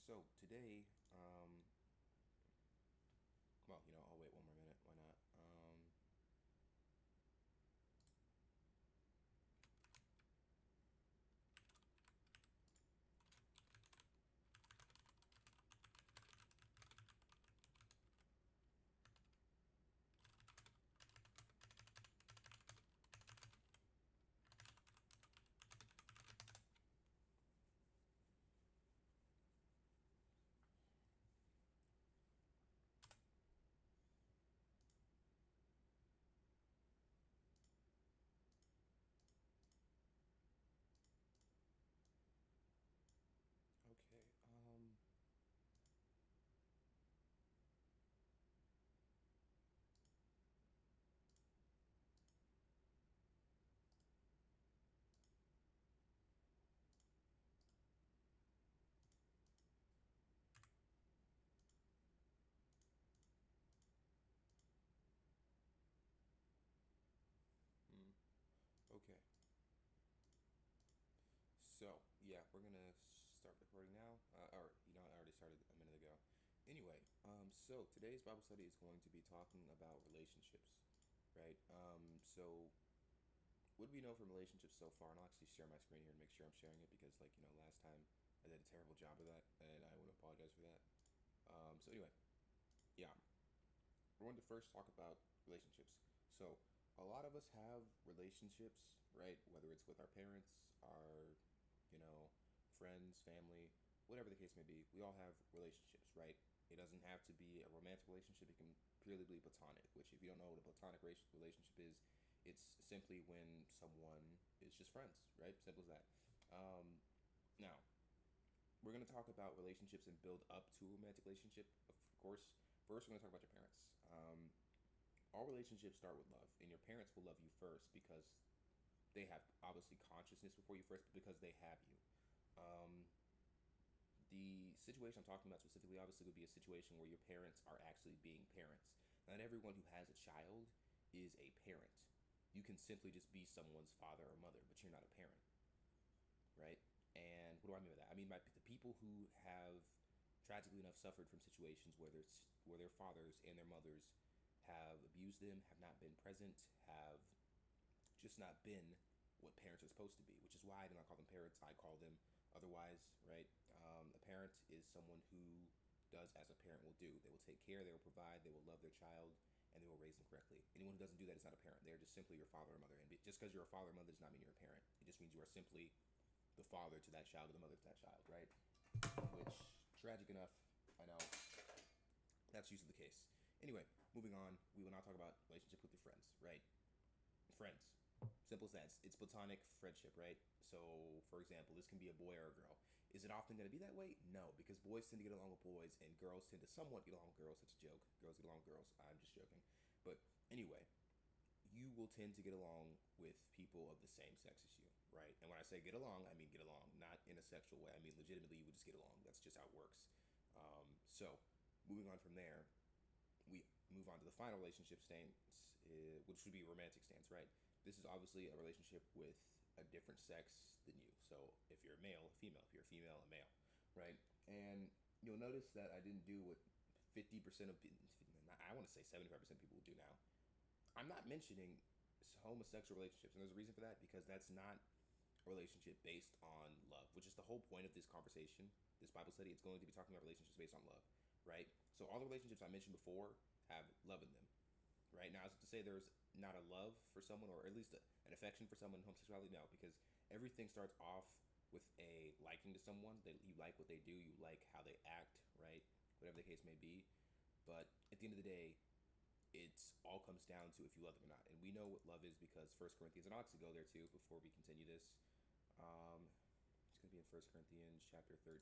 So today, well, I'll wait one more minute. Why not? Okay. Hmm. Okay. So yeah, we're gonna start recording now. I already started a minute ago. Anyway, so today's Bible study is going to be talking about relationships, right? So what do we know from relationships so far? And I'll actually share my screen here and make sure I'm sharing it because, last time I did a terrible job of that, and I want to apologize for that. So anyway, yeah, we're going to first talk about relationships. So, a lot of us have relationships, right? Whether it's with our parents, our, you know, friends, family, whatever the case may be, we all have relationships, right? It doesn't have to be a romantic relationship, it can purely be platonic, which, if you don't know what a platonic relationship is, it's simply when someone is just friends, right? Simple as that. Um, Now, we're going to talk about relationships and build up to a romantic relationship, of course. First, we're going to talk about your parents. All relationships start with love, and your parents will love you first because they have obviously consciousness before you first, but because they have you. The situation I'm talking about specifically obviously would be a situation where your parents are actually being parents. Not everyone who has a child is a parent. You can simply just be someone's father or mother, but you're not a parent, right? And what do I mean by that? I mean by the people who have tragically enough suffered from situations where their fathers and their mothers have abused them, have not been present, have just not been what parents are supposed to be, which is why I do not call them parents. I call them otherwise, right? A parent is someone who does as a parent will do. They will take care, they will provide, they will love their child, and they will raise them correctly. Anyone who doesn't do that is not a parent. They're just simply your father or mother. And just because you're a father or mother does not mean you're a parent. It just means you are simply the father to that child or the mother to that child, right? Which, tragic enough, I know that's usually the case. Anyway, moving on, we will now talk about relationship with your friends, right? Friends. Simple as that. It's platonic friendship, right? So, for example, this can be a boy or a girl. Is it often going to be that way? No, because boys tend to get along with boys and girls tend to somewhat get along with girls. That's a joke. Girls get along with girls. I'm just joking. But anyway, you will tend to get along with people of the same sex as you, right? And when I say get along, I mean get along, not in a sexual way. I mean legitimately, you would just get along. That's just how it works. So, moving on from there, we move on to the final relationship stance, which would be romantic stance, right? This is obviously a relationship with a different sex than you. So if you're a male, a female. If you're a female, a male, right? And you'll notice that I didn't do what 50% of I want to say 75% of people do now. I'm not mentioning homosexual relationships, and there's a reason for that because that's not a relationship based on love, which is the whole point of this conversation, this Bible study. It's going to be talking about relationships based on love, right? So all the relationships I mentioned before have love in them, right? Now, is it to say there's not a love for someone, or at least an affection for someone in homosexuality? No, because everything starts off with a liking to someone. That you like what they do, you like how they act, right? Whatever the case may be. But at the end of the day, it's all comes down to if you love them or not. And we know what love is because First Corinthians, and I'll actually go there too before we continue this. Um, it's going to be in First Corinthians chapter 13,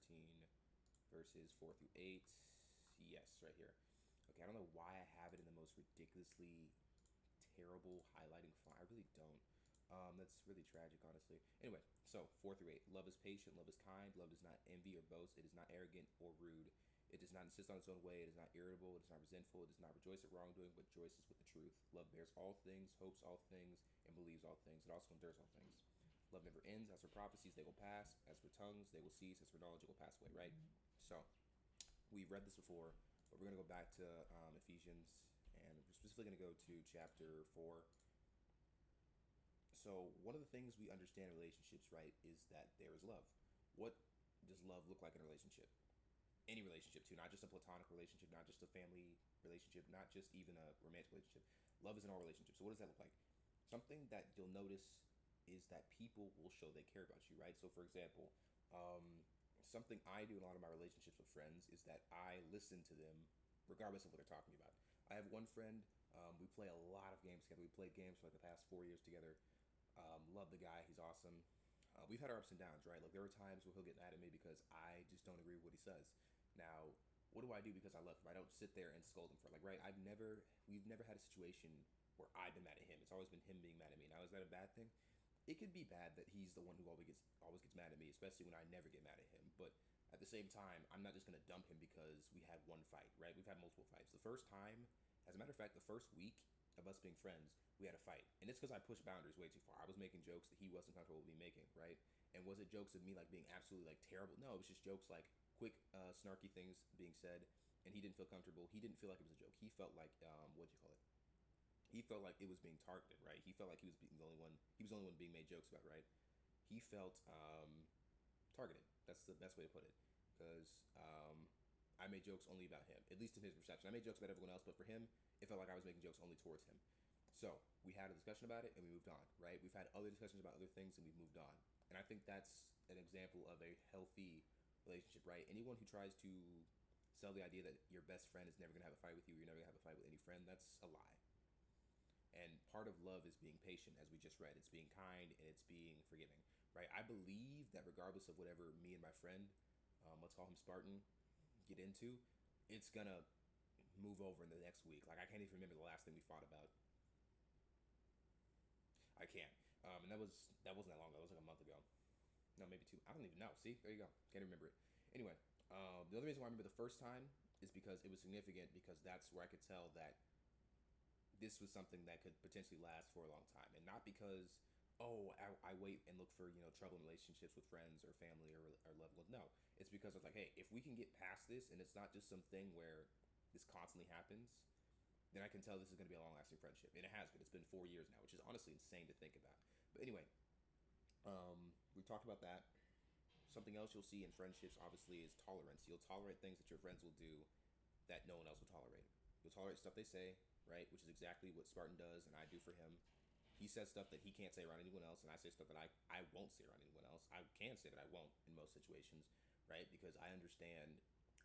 verses 4 through 8. Yes, right here. Okay, I don't know why I have it in the most ridiculously terrible highlighting font. I really don't. That's really tragic, honestly. Anyway, so 4 through 8. Love is patient, love is kind, love does not envy or boast, it is not arrogant or rude. It does not insist on its own way, it is not irritable, it is not resentful, it does not rejoice at wrongdoing, but rejoices with the truth. Love bears all things, hopes all things, and believes all things. It also endures all things. Love never ends. As for prophecies, they will pass. As for tongues, they will cease. As for knowledge, it will pass away, right? So we've read this before, but we're going to go back to Ephesians, and we're specifically going to go to chapter 4. So one of the things we understand in relationships, right, is that there is love. What does love look like in a relationship? Any relationship, too, not just a platonic relationship, not just a family relationship, not just even a romantic relationship. Love is in all relationships. So what does that look like? Something that you'll notice is that people will show they care about you, right? So for example, something I do in a lot of my relationships with friends is that I listen to them regardless of what they're talking about. I have one friend, we play a lot of games together. We played games for like the past 4 years together. Love the guy, he's awesome. We've had our ups and downs, right? Like there are times where he'll get mad at me because I just don't agree with what he says. Now, what do I do because I love him? I don't sit there and scold him for like, right? We've never had a situation where I've been mad at him. It's always been him being mad at me. Now, is that a bad thing? It could be bad that he's the one who always gets mad at me, especially when I never get mad at him. But at the same time, I'm not just gonna dump him because we had one fight, right? We've had multiple fights. The first time, as a matter of fact, the first week of us being friends, we had a fight, and it's because I pushed boundaries way too far. I was making jokes that he wasn't comfortable with me making, right? And was it jokes of me like being absolutely like terrible? No, it was just jokes like quick, snarky things being said, and he didn't feel comfortable. He didn't feel like it was a joke. He felt like what'd you call it? He felt like it was being targeted, right? He felt like he was being the only one. He was the only one being made jokes about, right? He felt targeted. That's the best way to put it, because I made jokes only about him, at least in his perception. I made jokes about everyone else, but for him, it felt like I was making jokes only towards him. So we had a discussion about it and we moved on, right? We've had other discussions about other things and we've moved on. And I think that's an example of a healthy relationship, right? Anyone who tries to sell the idea that your best friend is never going to have a fight with you, you're never going to have a fight with any friend, that's a lie. And part of love is being patient, as we just read. It's being kind and it's being forgiving, right? I believe that regardless of whatever me and my friend, let's call him Spartan, get into, it's going to move over in the next week. Like, I can't even remember the last thing we fought about. I can't. And that wasn't that long ago. That was like a month ago. No, maybe two. I don't even know. See, there you go. Can't remember it. Anyway, the other reason why I remember the first time is because it was significant. Because that's where I could tell that this was something that could potentially last for a long time, and not because I wait and look for trouble in relationships with friends or family or loved ones. No, it's because I was like, hey, if we can get past this, and it's not just something where this constantly happens, then I can tell this is going to be a long lasting friendship. And it has been. It's been 4 years now, which is honestly insane to think about. But anyway, we talked about that. Something else you'll see in friendships, obviously, is tolerance. You'll tolerate things that your friends will do that no one else will tolerate. You'll tolerate stuff they say, right? Which is exactly what Spartan does and I do for him. He says stuff that he can't say around anyone else, and I say stuff that I won't say around anyone else. I can say that I won't in most situations, right? Because I understand,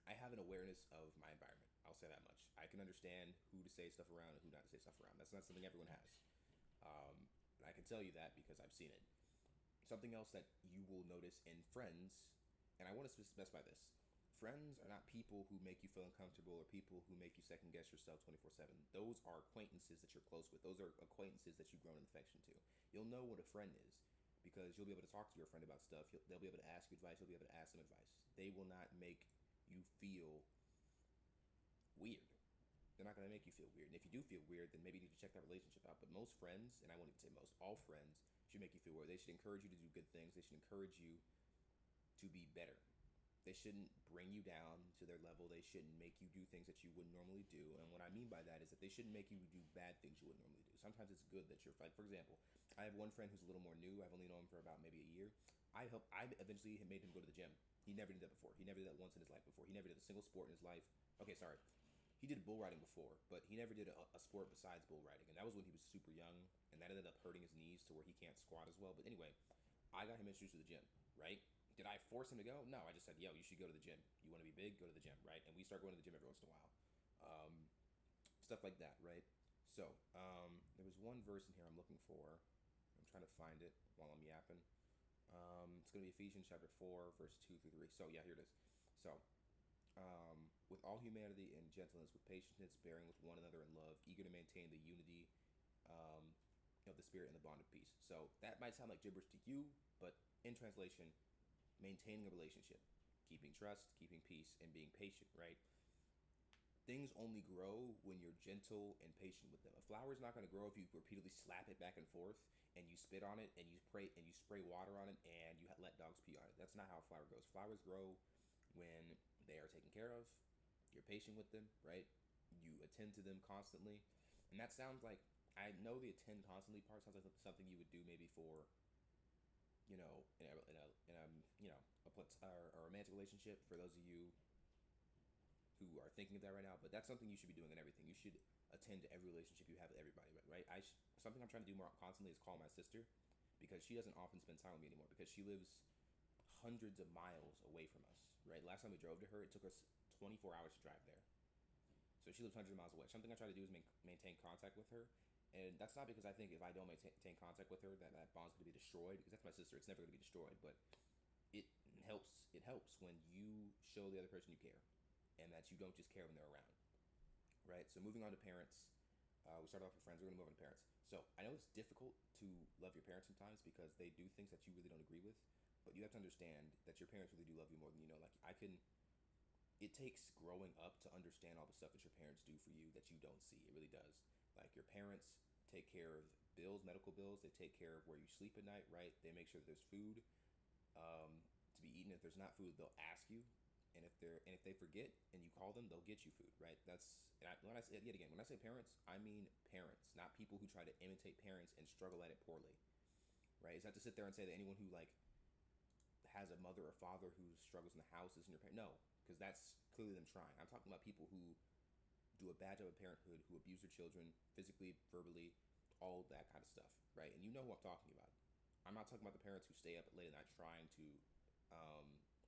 I have an awareness of my environment. I'll say that much. I can understand who to say stuff around and who not to say stuff around. That's not something everyone has. And I can tell you that because I've seen it. Something else that you will notice in friends, and I want to specify this: friends are not people who make you feel uncomfortable or people who make you second guess yourself 24/7. Those are acquaintances that you're close with. Those are acquaintances that you've grown in affection to. You'll know what a friend is because you'll be able to talk to your friend about stuff. They'll be able to ask you advice. You'll be able to ask them advice. They will not make you feel weird. They're not going to make you feel weird. And if you do feel weird, then maybe you need to check that relationship out. But most friends, and I won't even say most, all friends should make you feel weird. They should encourage you to do good things. They should encourage you to be better. They shouldn't bring you down to their level. They shouldn't make you do things that you wouldn't normally do. And what I mean by that is that they shouldn't make you do bad things you wouldn't normally do. Sometimes it's good that you're like, for example, I have one friend who's a little more new. I've only known him for about maybe a year. I eventually made him go to the gym. He never did that before. He never did that once in his life before. He never did a single sport in his life. Okay, sorry. He did bull riding before, but he never did a sport besides bull riding. And that was when he was super young, and that ended up hurting his knees to where he can't squat as well. But anyway, I got him introduced to the gym, right? Did I force him to go? No, I just said, yo, you should go to the gym. You want to be big? Go to the gym, right? And we start going to the gym every once in a while. Stuff like that, right? So, there was one verse in here I'm looking for. I'm trying to find it while I'm yapping. It's going to be Ephesians chapter 4, verse 2 through 3. So, yeah, here it is. So, with all humanity and gentleness, with patience, bearing with one another in love, eager to maintain the unity of the Spirit and the bond of peace. So, that might sound like gibberish to you, but in translation, maintaining a relationship, keeping trust, keeping peace, and being patient, right? Things only grow when you're gentle and patient with them. A flower is not going to grow if you repeatedly slap it back and forth and you spit on it and you spray water on it and you let dogs pee on it. That's not how a flower grows. Flowers grow when they care of. You're patient with them, right? You attend to them constantly, and that sounds like, I know the attend constantly part sounds like something you would do maybe for, in a a romantic relationship, for those of you who are thinking of that right now. But that's something you should be doing in everything. You should attend to every relationship you have with everybody, right? Something I'm trying to do more constantly is call my sister, because she doesn't often spend time with me anymore, because she lives hundreds of miles away from us, right? Last time we drove to her, it took us 24 hours to drive there. So she lives hundreds of miles away. Something I try to do is maintain contact with her. And that's not because I think if I don't maintain contact with her, that bond's going to be destroyed, because that's my sister. It's never going to be destroyed. But it helps. It helps when you show the other person you care, and that you don't just care when they're around, right? So moving on to parents. We started off with friends. We're going to move on to parents. So I know it's difficult to love your parents sometimes, because they do things that you really don't agree with. But you have to understand that your parents really do love you more than you know. Like, it takes growing up to understand all the stuff that your parents do for you that you don't see. It really does. Like, your parents take care of bills, medical bills. They take care of where you sleep at night, right? They make sure that there's food to be eaten. If there's not food, they'll ask you. And if they forget and you call them, they'll get you food, right? When I say, yet again, when I say parents, I mean parents, not people who try to imitate parents and struggle at it poorly, right? It's not to sit there and say that anyone who like has a mother or father who struggles in the house isn't your parent. No, because that's clearly them trying. I'm talking about people who do a bad job of parenthood, who abuse their children physically, verbally, all that kind of stuff, right? And you know who I'm talking about. I'm not talking about the parents who stay up late at night trying to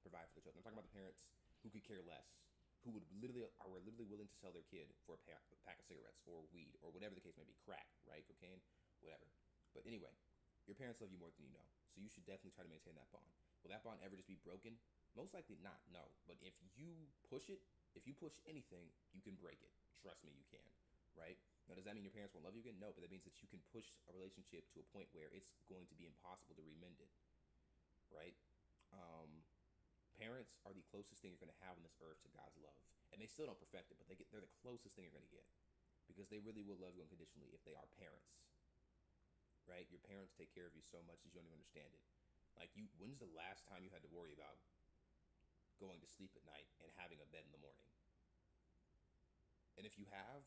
provide for their children. I'm talking about the parents who could care less, who were literally willing to sell their kid for a pack of cigarettes or weed or whatever the case may be, crack, right, cocaine, whatever. But anyway, your parents love you more than you know, so you should definitely try to maintain that bond. Will that bond ever just be broken? Most likely not, no. But if you push anything, you can break it. Trust me, you can, right? Now, does that mean your parents won't love you again? No, but that means that you can push a relationship to a point where it's going to be impossible to remend it, right? Um, Parents are the closest thing you're going to have on this earth to God's love, and they still don't perfect it, but they're the closest thing you're going to get, because they really will love you unconditionally if they are parents, right? Your parents take care of you so much that you don't even understand it. Like, when's the last time you had to worry about going to sleep at night and having a bed in the morning? And if you have,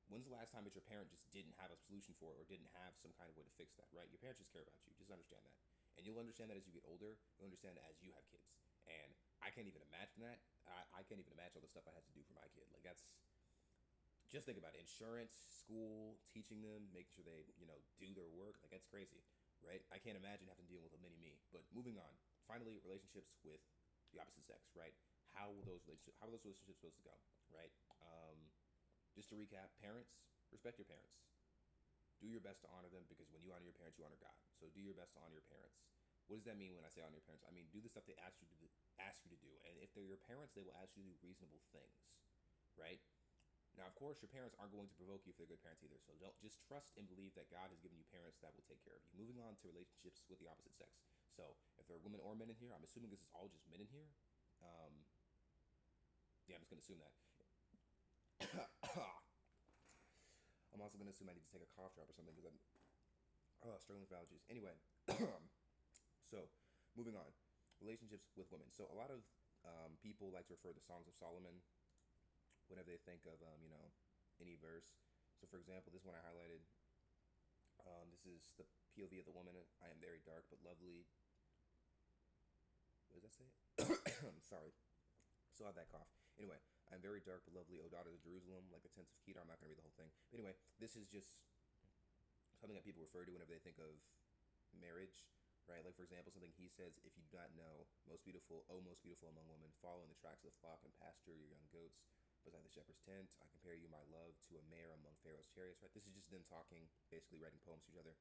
when's the last time that your parent just didn't have a solution for it, or didn't have some kind of way to fix that, right? Your parents just care about you. Just understand that. And you'll understand that as you get older. You'll understand that as you have kids. And I can't even imagine that. I can't even imagine all the stuff I had to do for my kid. Like, that's, just think about it. Insurance, school, teaching them, making sure they, do their work. Like, that's crazy, right? I can't imagine having to deal with a mini me. But moving on. Finally, relationships with the opposite sex, right? How are those relationships supposed to go, right? Just to recap, parents, respect your parents. Do your best to honor them, because when you honor your parents, you honor God. So do your best to honor your parents. What does that mean when I say honor your parents? I mean, do the stuff they ask you to do. And if they're your parents, they will ask you to do reasonable things, right? Now, of course, your parents aren't going to provoke you if they're good parents either. So don't just trust and believe that God has given you parents that will take care of you. Moving on to relationships with the opposite sex. So if there are women or men in here, I'm assuming this is all just men in here. Um, yeah, I'm just going to assume that. I'm also going to assume I need to take a cough drop or something, because I'm struggling with allergies. Anyway, so moving on. Relationships with women. So a lot of people like to refer to Songs of Solomon whenever they think of, any verse. So for example, this one I highlighted, this is the POV of the woman. I am very dark but lovely. What does that say? I'm sorry. Still have that cough. Anyway, I'm very dark but lovely, O daughters of Jerusalem, like the tents of Kedar. I'm not going to read the whole thing. But anyway, this is just something that people refer to whenever they think of marriage, right? Like, for example, something he says, if you do not know, most beautiful among women, follow in the tracks of the flock and pasture your young goats beside the shepherd's tent. I compare you, my love, to a mare among Pharaoh's chariots, right? This is just them talking, basically writing poems to each other.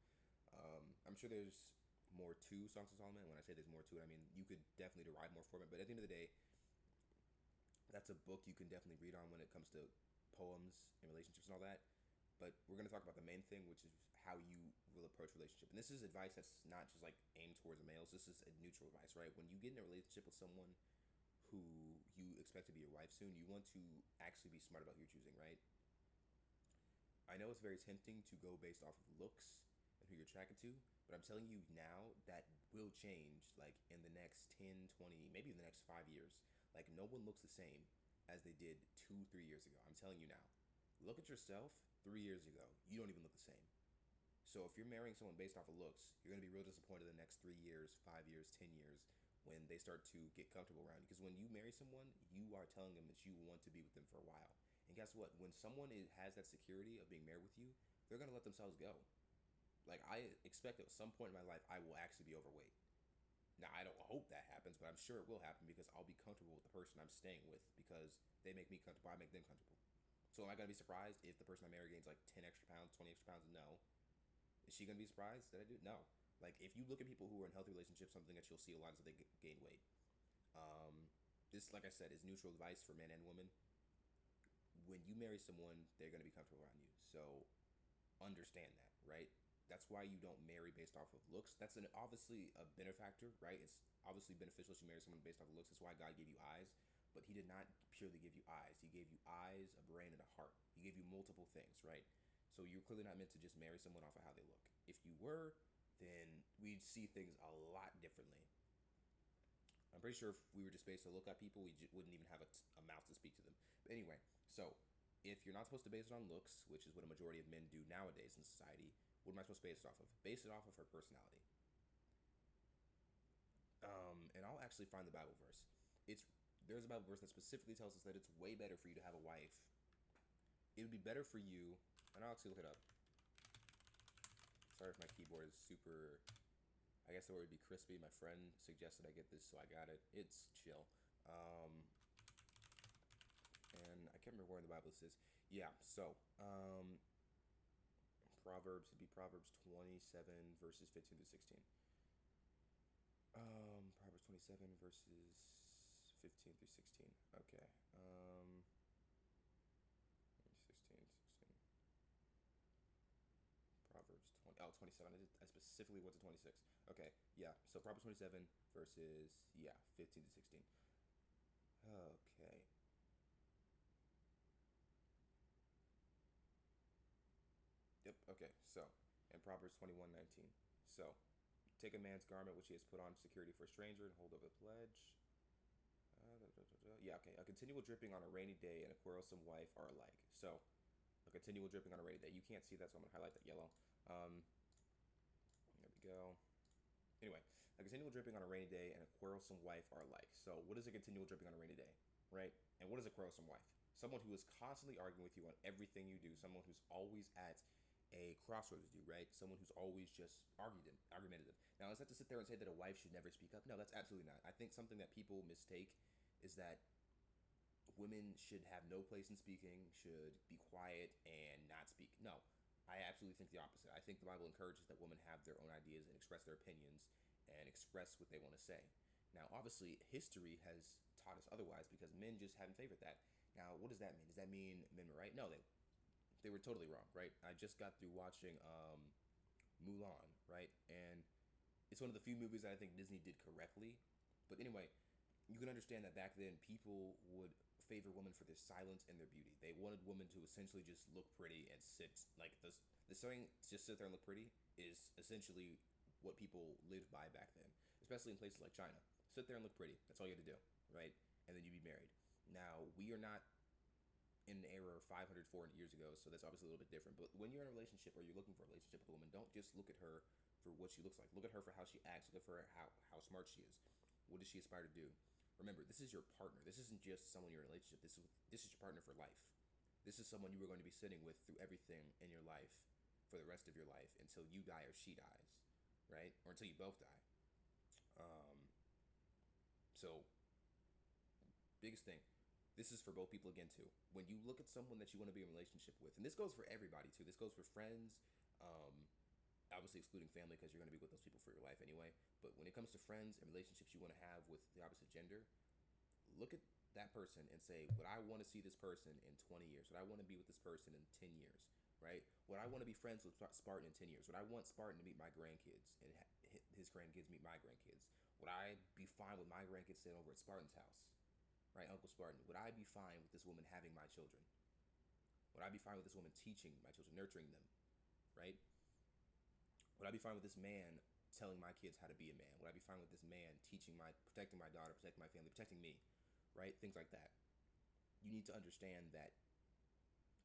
I'm sure there's more to Songs of Solomon. When I say there's more to it, I mean, you could definitely derive more from it, but at the end of the day, that's a book you can definitely read on when it comes to poems and relationships and all that. But we're going to talk about the main thing, which is how you will approach relationship. And this is advice that's not just like aimed towards males. This is a neutral advice, right? When you get in a relationship with someone who you expect to be your wife soon, you want to actually be smart about who you're choosing, right? I know it's very tempting to go based off of looks and who you're attracted to, but I'm telling you now that will change, like, in the next 10, 20, maybe in the next 5 years. Like, no one looks the same as they did 2, 3 years ago. I'm telling you now. Look at yourself 3 years ago. You don't even look the same. So if you're marrying someone based off of looks, you're gonna be real disappointed the next 3 years, 5 years, 10 years when they start to get comfortable around you. Because when you marry someone, you are telling them that you want to be with them for a while. And guess what? When someone has that security of being married with you, they're gonna let themselves go. Like, I expect at some point in my life I will actually be overweight. Now, I don't hope that happens, but I'm sure it will happen because I'll be comfortable with the person I'm staying with because they make me comfortable. I make them comfortable. So am I gonna be surprised if the person I marry gains like 10 extra pounds, 20 extra pounds? No. Is she gonna be surprised that I do? No. Like, if you look at people who are in healthy relationships, something that you'll see a lot is that they gain weight. This, like I said, is neutral advice for men and women. When you marry someone, they're gonna be comfortable around you. So understand that, right? That's why you don't marry based off of looks. That's obviously a benefactor, right? It's obviously beneficial to marry someone based off of looks. That's why God gave you eyes, but He did not purely give you eyes. He gave you eyes, a brain, and a heart. He gave you multiple things, right? So you're clearly not meant to just marry someone off of how they look. If you were, then we'd see things a lot differently. I'm pretty sure if we were just based to look at people, we wouldn't even have a mouth to speak to them. But anyway, so if you're not supposed to base it on looks, which is what a majority of men do nowadays in society, what am I supposed to base it off of? Base it off of her personality. And I'll actually find the Bible verse. It's There's a Bible verse that specifically tells us that it's way better for you to have a wife. It would be better for you, and I'll actually look it up. Sorry if my keyboard is super. I guess the word would be crispy. My friend suggested I get this, so I got it. It's chill. And I can't remember where in the Bible this is. Yeah, so Proverbs would be Proverbs 27 verses 15 to 16. Proverbs 27 verses 15 through 16. Okay. 16. Proverbs 20. Oh, 27. I specifically went to 26. Okay. Yeah. So Proverbs 27 verses, 15 to 16. Okay. Yep. Okay. So, in Proverbs 21:19. So, take a man's garment which he has put on security for a stranger and hold up a pledge. Yeah, okay. A continual dripping on a rainy day and a quarrelsome wife are alike. So, a continual dripping on a rainy day. You can't see that, so I'm going to highlight that yellow. There we go. Anyway, a continual dripping on a rainy day and a quarrelsome wife are alike. So, what is a continual dripping on a rainy day, right? And what is a quarrelsome wife? Someone who is constantly arguing with you on everything you do. Someone who's always at a crossroads with you, right? Someone who's always just argumentative. Now, is that to sit there and say that a wife should never speak up? No, that's absolutely not. I think something that people mistake is that women should have no place in speaking, should be quiet and not speak. No, I absolutely think the opposite. I think the Bible encourages that women have their own ideas and express their opinions and express what they want to say. Now, obviously, history has taught us otherwise because men just haven't favored that. Now, what does that mean? Does that mean men were right? No, they were totally wrong, right? I just got through watching Mulan, right? And it's one of the few movies that I think Disney did correctly. But anyway, you can understand that back then people would favor women for their silence and their beauty. They wanted women to essentially just look pretty and sit like the saying just sit there and look pretty is essentially what people lived by back then, especially in places like China. Sit there and look pretty. That's all you had to do, right? And then you'd be married. Now, we are not in an era of 500, 400 years ago, so that's obviously a little bit different. But when you're in a relationship or you're looking for a relationship with a woman, don't just look at her for what she looks like. Look at her for how she acts. Look at her how smart she is. What does she aspire to do? Remember, this is your partner. This isn't just someone you're in a relationship. This is your partner for life. This is someone you are going to be sitting with through everything in your life for the rest of your life until you die or she dies, right? Or until you both die. So, biggest thing, this is for both people again too. When you look at someone that you want to be in a relationship with, and this goes for everybody too. This goes for friends, obviously excluding family because you're going to be with those people for your life anyway. But when it comes to friends and relationships you want to have with the opposite gender, look at that person and say, would I want to see this person in 20 years? Would I want to be with this person in 10 years? Right? Would I want to be friends with Spartan in 10 years? Would I want Spartan to meet my grandkids and his grandkids meet my grandkids? Would I be fine with my grandkids staying over at Spartan's house? Right, Uncle Spartan? Would I be fine with this woman having my children? Would I be fine with this woman teaching my children, nurturing them? Right? Would I be fine with this man telling my kids how to be a man? Would I be fine with this man protecting my daughter, protecting my family, protecting me? right? Things like that. You need to understand that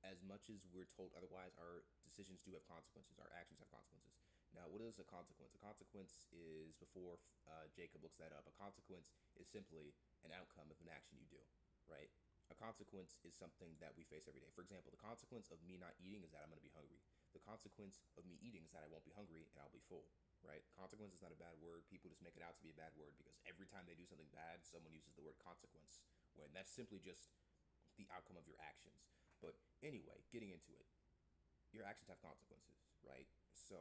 as much as we're told otherwise, our decisions do have consequences. Our actions have consequences. Now, what is a consequence? A consequence is, before Jacob looks that up, a consequence is simply an outcome of an action you do, right? A consequence is something that we face every day. For example, the consequence of me not eating is that I'm going to be hungry. The consequence of me eating is that I won't be hungry and I'll be full, right? Consequence is not a bad word. People just make it out to be a bad word because every time they do something bad, someone uses the word consequence, when that's simply just the outcome of your actions. But anyway, getting into it, your actions have consequences, right? So,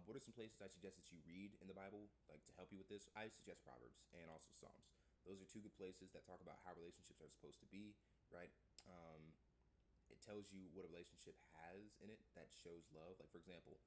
what are some places I suggest that you read in the Bible, like to help you with this? I suggest Proverbs and also Psalms. Those are two good places that talk about how relationships are supposed to be, right? It tells you what a relationship has in it that shows love. Like, for example,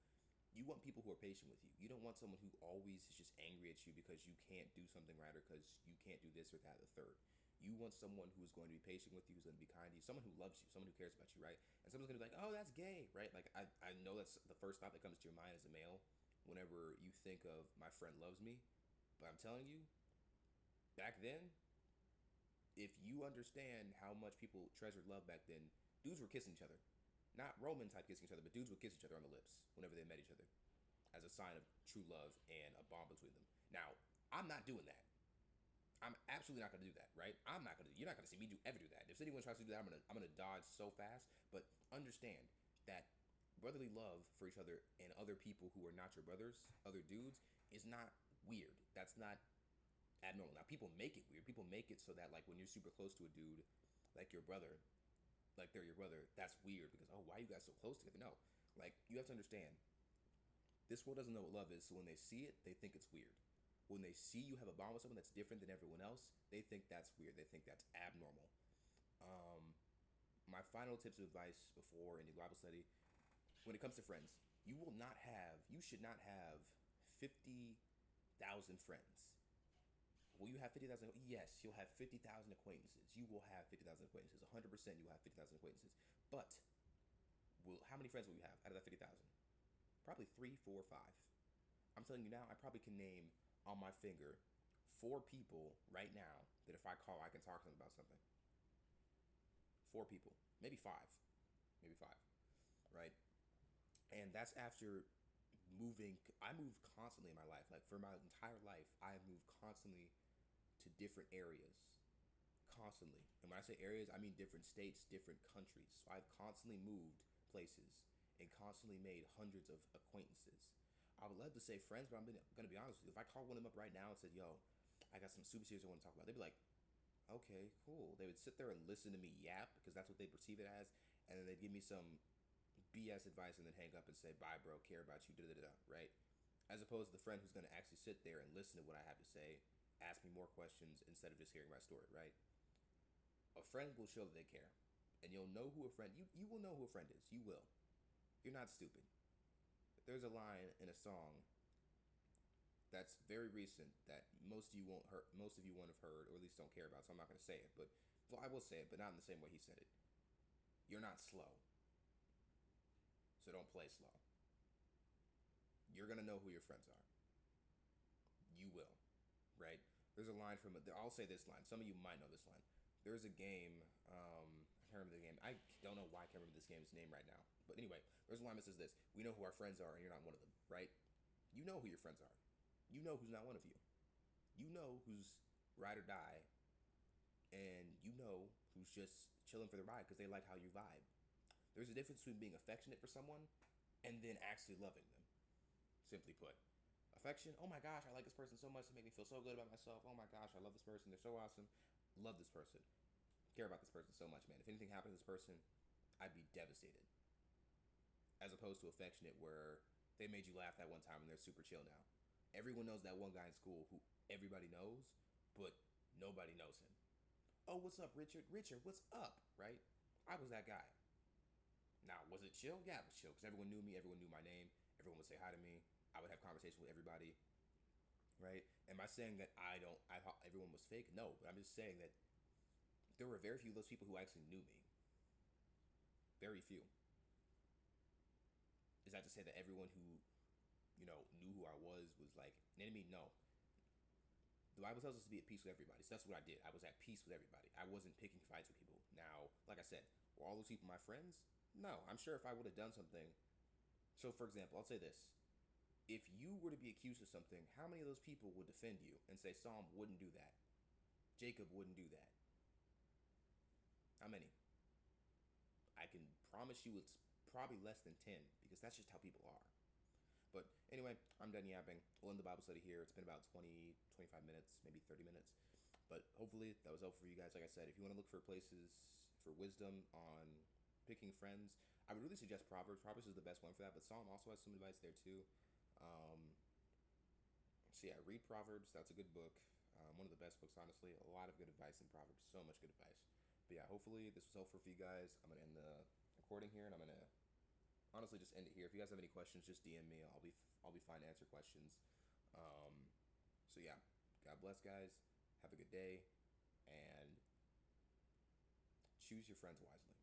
you want people who are patient with you. You don't want someone who always is just angry at you because you can't do something right or because you can't do this or that or the third. You want someone who's going to be patient with you, who's going to be kind to you, someone who loves you, someone who cares about you, right? And someone's going to be like, oh, that's gay, right? Like, I know that's the first thought that comes to your mind as a male whenever you think of my friend loves me. But I'm telling you, back then, if you understand how much people treasured love back then, dudes were kissing each other. Not Roman type kissing each other, but dudes would kiss each other on the lips whenever they met each other as a sign of true love and a bond between them. Now, I'm not doing that. I'm absolutely not going to do that, right? I'm not going to. You're not going to see me ever do that. If anyone tries to do that, I'm gonna dodge so fast. But understand that brotherly love for each other and other people who are not your brothers, other dudes, is not weird. That's not abnormal. Now, people make it weird. People make it so that, like, when you're super close to a dude, like your brother, like they're your brother, that's weird because, oh, why are you guys so close together? No, like, you have to understand, this world doesn't know what love is, so when they see it, they think it's weird. When they see you have a bond with someone that's different than everyone else, they think that's weird. They think that's abnormal. My final tips of advice before ending Bible study: when it comes to friends, you should not have 50,000 friends. Will you have 50,000? Yes, you'll have 50,000 acquaintances. You will have 50,000 acquaintances. 100% you will have 50,000 acquaintances. But how many friends will you have out of that 50,000? Probably three, four, five. I'm telling you now, I probably can name on my finger 4 people right now that if I call, I can talk to them about something. 4 people, maybe five, right? And that's after moving. I move constantly in my life. Like, for my entire life, I have moved constantly to different areas, constantly. And when I say areas, I mean different states, different countries. So I've constantly moved places and constantly made hundreds of acquaintances. I would love to say friends, but I'm gonna be honest with you. If I call one of them up right now and said, "Yo, I got some super series I want to talk about," they'd be like, "Okay, cool." They would sit there and listen to me yap because that's what they perceive it as, and then they'd give me some BS advice and then hang up and say, "Bye, bro. Care about you." Da da da. Right? As opposed to the friend who's gonna actually sit there and listen to what I have to say, ask me more questions instead of just hearing my story. Right? A friend will show that they care, and you'll know who a friend. You will know who a friend is. You will. You're not stupid. There's a line in a song that's very recent that most of you won't have heard, or at least don't care about, so I'm not going to say it. But, well, I will say it, but not in the same way he said it. You're not slow, so don't play slow. You're going to know who your friends are. You will, right? There's a line from, I'll say this line. Some of you might know this line. There's a game, I can't remember the game. I don't know why I can't remember this game's name right now. But anyway, there's a line that says this: "We know who our friends are, and you're not one of them," right? You know who your friends are. You know who's not one of you. You know who's ride or die, and you know who's just chilling for the ride because they like how you vibe. There's a difference between being affectionate for someone and then actually loving them. Simply put, affection, oh my gosh, I like this person so much, they make me feel so good about myself. Oh my gosh, I love this person, they're so awesome. Love this person. Care about this person so much, man. If anything happened to this person, I'd be devastated. As opposed to affectionate, where they made you laugh that one time and they're super chill now. Everyone knows that one guy in school who everybody knows, but nobody knows him. Oh, what's up, Richard? Richard, what's up? Right? I was that guy. Now, was it chill? Yeah, it was chill because everyone knew me. Everyone knew my name. Everyone would say hi to me. I would have conversations with everybody. Right? Am I saying that I thought everyone was fake? No, but I'm just saying that there were very few of those people who actually knew me. Very few. Is that to say that everyone who, knew who I was like an enemy? No. The Bible tells us to be at peace with everybody. So that's what I did. I was at peace with everybody. I wasn't picking fights with people. Now, like I said, were all those people my friends? No. I'm sure if I would have done something. So, for example, I'll say this. If you were to be accused of something, how many of those people would defend you and say Psalm wouldn't do that? Jacob wouldn't do that? How many? I can promise you it's probably less than 10 because that's just how people are. But anyway, I'm done yapping. We'll end the Bible study here. It's been about 20, 25 minutes, maybe 30 minutes. But hopefully that was helpful for you guys. Like I said, if you want to look for places for wisdom on picking friends, I would really suggest Proverbs. Proverbs is the best one for that, but Psalm also has some advice there too. Um, so yeah, read Proverbs. That's a good book. One of the best books, honestly. A lot of good advice in Proverbs. So much good advice. But yeah, hopefully this was helpful for you guys. I'm gonna end the recording here, and I'm gonna honestly just end it here. If you guys have any questions, just DM me. I'll be fine to answer questions. Um, so yeah, God bless, guys. Have a good day, and choose your friends wisely.